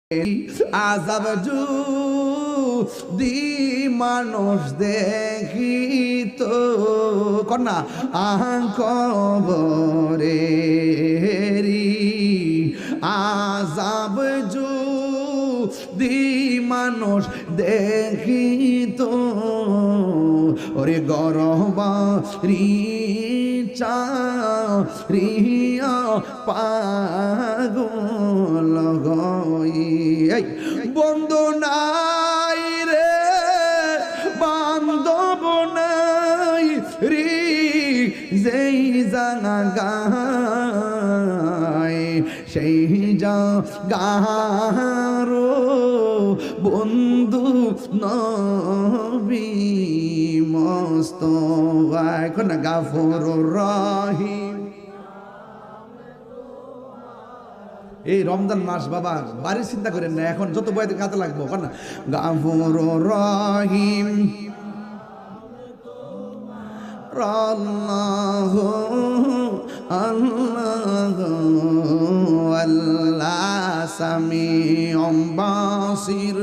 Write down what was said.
আযাব যদি মানুষ দেখিত কন্যা কবরেরি আযাব যদি মানুষ দেখিত ওরে গরবারি রিয়া পাগল গই বন্ধু নাই রে বান্ধব নাই রে যেই জাগায় সেই জাগারো বন্ধু নবী মোস্তফা কোন গাফুরুর রহিম। এই রমজান মাস বাবা বাড়ির চিন্তা করেন না, এখন যত বয়তে কাজে লাগবো না। গাফুরুর রহিম আল্লাহু আল্লাহু আল্লাহ সামিউম বাসির